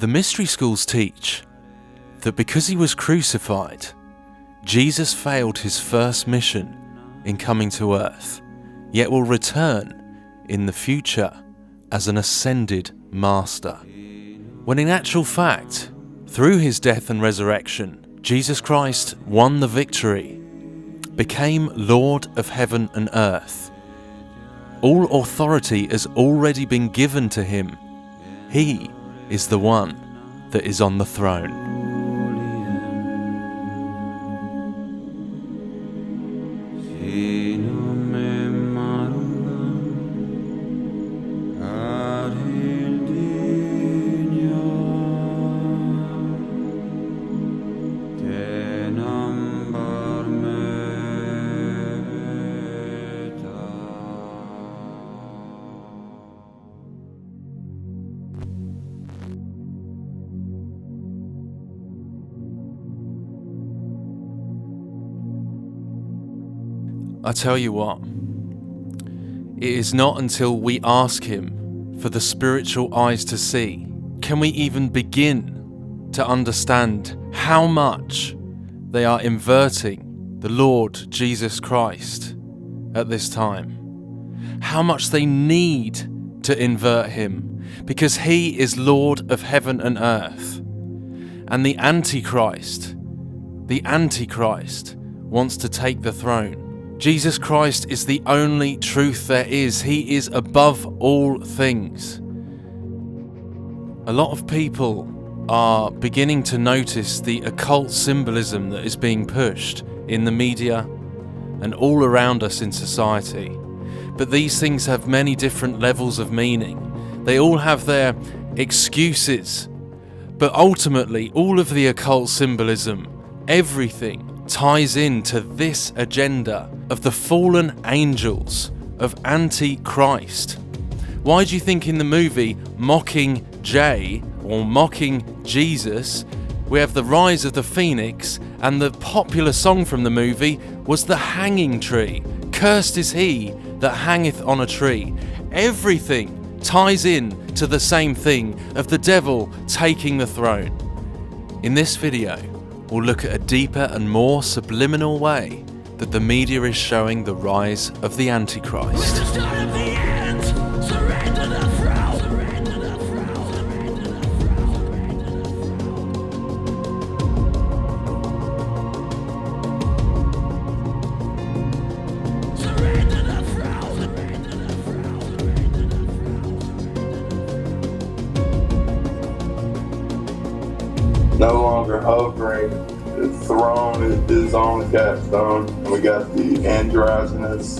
The mystery schools teach that because he was crucified, Jesus failed his first mission in coming to earth, yet will return in the future as an ascended master. When in actual fact, through his death and resurrection, Jesus Christ won the victory, became Lord of heaven and earth. All authority has already been given to him. He is the one that is on the throne. I tell you what, it is not until we ask him for the spiritual eyes to see, can we even begin to understand how much they are inverting the Lord Jesus Christ at this time. How much they need to invert him, because he is Lord of heaven and earth. And the Antichrist wants to take the throne. Jesus Christ is the only truth there is. He is above all things. A lot of people are beginning to notice the occult symbolism that is being pushed in the media and all around us in society. But these things have many different levels of meaning. They all have their excuses. But ultimately, all of the occult symbolism, everything, ties into this agenda of the fallen angels, of Antichrist. Why do you think in the movie Mocking Jay, or Mocking Jesus, we have the rise of the phoenix, and the popular song from the movie was The Hanging Tree. Cursed is he that hangeth on a tree. Everything ties in to the same thing of the devil taking the throne. In this video, we'll look at a deeper and more subliminal way that the media is showing the rise of the Antichrist. No longer hovering, the throne is on the capstone, and we got the androgynous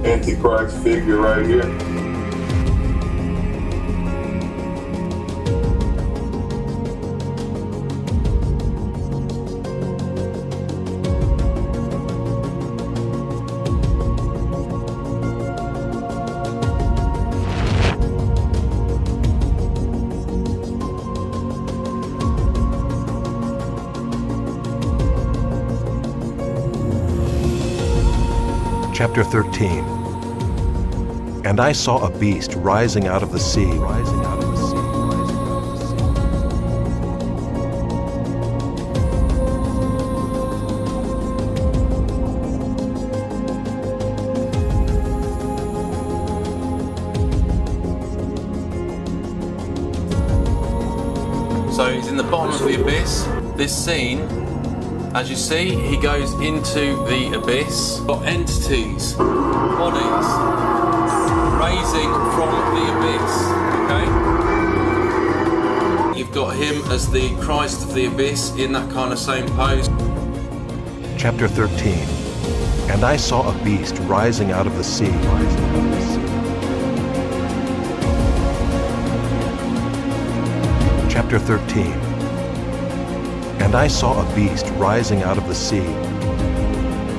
Antichrist figure right here. Chapter 13. And I saw a beast rising out of the sea. So he's in the bottom of the abyss. This scene, as you see, he goes into the abyss. Got entities, bodies, raising from the abyss, okay? You've got him as the Christ of the abyss in that kind of same pose. Chapter 13. And I saw a beast rising out of the sea. Chapter 13. And I saw a beast rising out of the sea.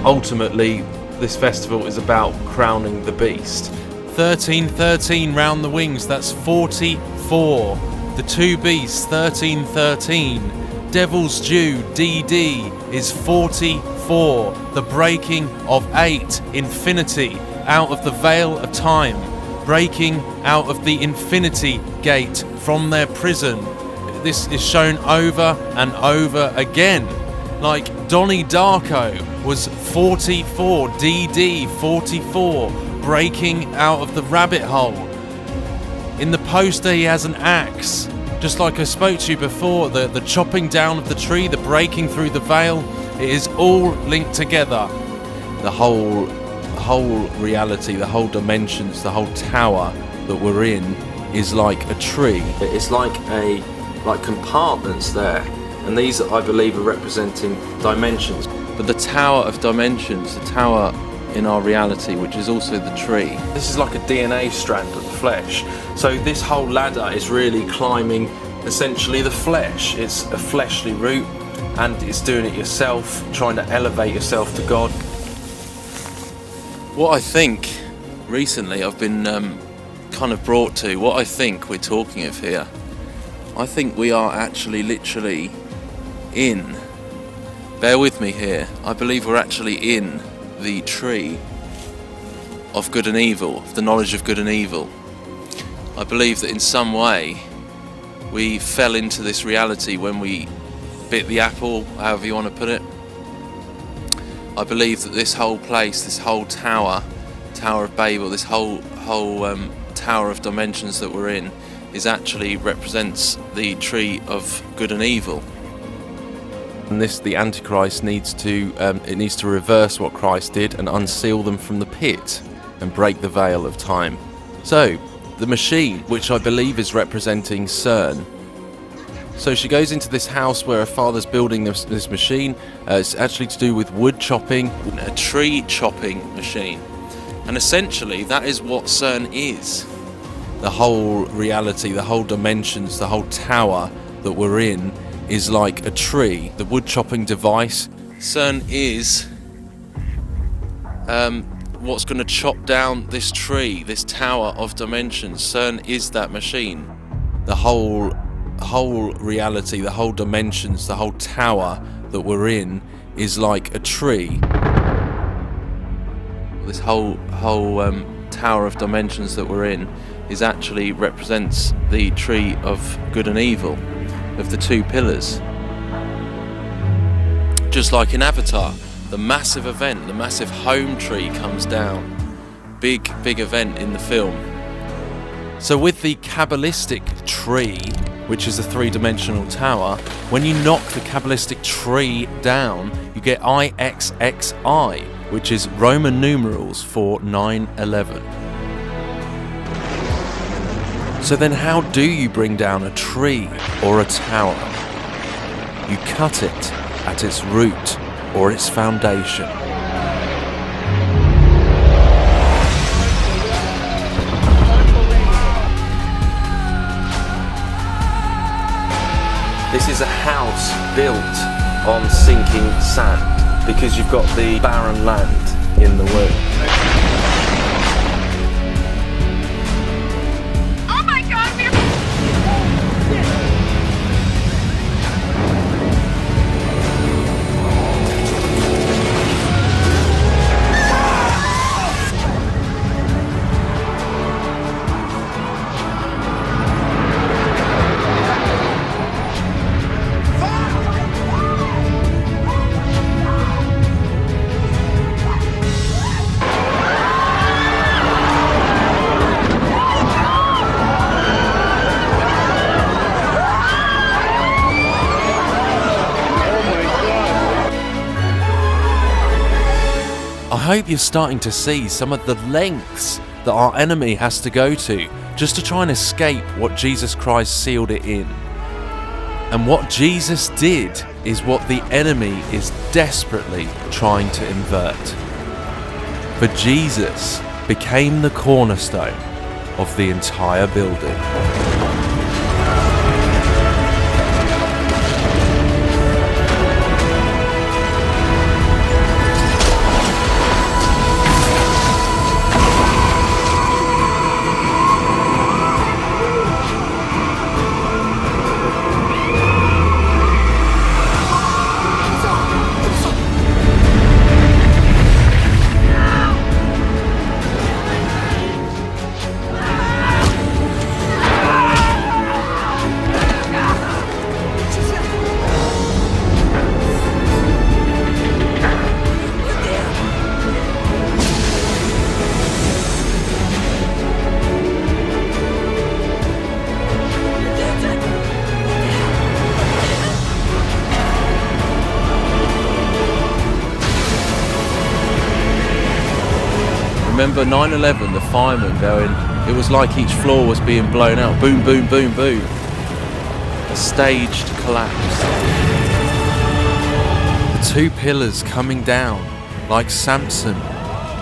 Ultimately, this festival is about crowning the beast. 1313 round the wings, that's 44. The two beasts, 1313. Devil's Due, DD, is 44. The breaking of 8, infinity, out of the veil of time. breaking out of the infinity gate from their prison. This is shown over and over again. Like Donnie Darko was 44, DD 44, breaking out of the rabbit hole. In the poster he has an axe. Just like I spoke to you before, the chopping down of the tree, the breaking through the veil, it is all linked together. The whole reality, the whole dimensions, the whole tower that we're in is like a tree. It's like compartments there, and these I believe are representing dimensions. But the tower of dimensions, the tower in our reality, which is also the tree. This is like a DNA strand of the flesh. So this whole ladder is really climbing essentially the flesh. It's a fleshly route, and it's doing it yourself, trying to elevate yourself to God. What I think recently I've been kind of brought to, what I think we're talking of here, I think we are actually literally in, bear with me here, I believe we're actually in the tree of good and evil, the knowledge of good and evil. I believe that in some way we fell into this reality when we bit the apple, however you want to put it. I believe that this whole place, this whole Tower of Babel, this whole tower of dimensions that we're in, is actually represents the tree of good and evil. And this, the Antichrist needs to reverse what Christ did and unseal them from the pit and break the veil of time. So, the machine, which I believe is representing CERN. So she goes into this house where her father's building this machine. It's actually to do with wood chopping, a tree chopping machine. And essentially that is what CERN is. The whole reality, the whole dimensions, the whole tower that we're in is like a tree. The wood chopping device. CERN is what's going to chop down this tree, this tower of dimensions. CERN is that machine. The whole reality, the whole dimensions, the whole tower that we're in is like a tree. This whole tower of dimensions that we're in is actually represents the tree of good and evil, of the two pillars. Just like in Avatar, the massive event, the massive home tree comes down. Big event in the film. So with the Kabbalistic tree, which is a three-dimensional tower, when you knock the Kabbalistic tree down, you get IXXI, which is Roman numerals for 9/11. So then how do you bring down a tree or a tower? You cut it at its root or its foundation. This is a house built on sinking sand because you've got the barren land in the womb. Oh my God, I hope you're starting to see some of the lengths that our enemy has to go to just to try and escape what Jesus Christ sealed it in. And what Jesus did is what the enemy is desperately trying to invert. For Jesus became the cornerstone of the entire building. Remember 9/11, the firemen going, it was like each floor was being blown out. Boom, boom, boom, boom. A staged collapse. The two pillars coming down like Samson,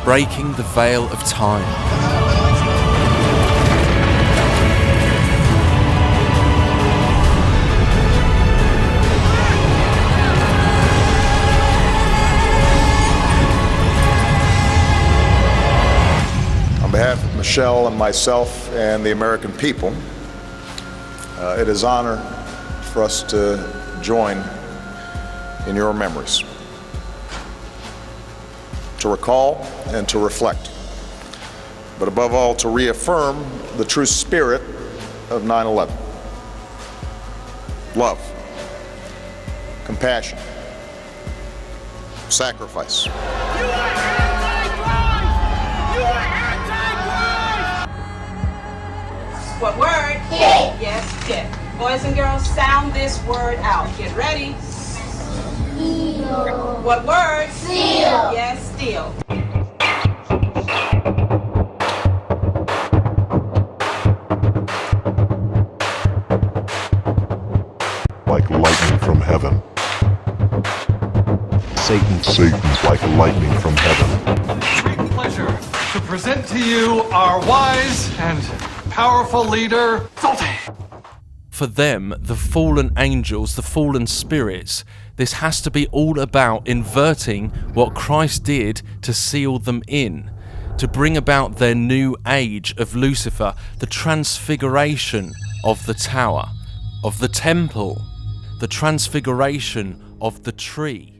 breaking the veil of time. On behalf of Michelle and myself and the American people, it is an honor for us to join in your memories, to recall and to reflect, but above all to reaffirm the true spirit of 9/11. Love, compassion, sacrifice. What word? Hit. Yes, hit. Boys and girls, sound this word out. Get ready. Steal. What word? Steal. Yes, steal. Like lightning from heaven. Satan's like lightning from heaven. Great pleasure to present to you our wise and powerful leader, Salty. For them, the fallen angels, the fallen spirits, this has to be all about inverting what Christ did to seal them in, to bring about their new age of Lucifer, the transfiguration of the tower, of the temple, the transfiguration of the tree.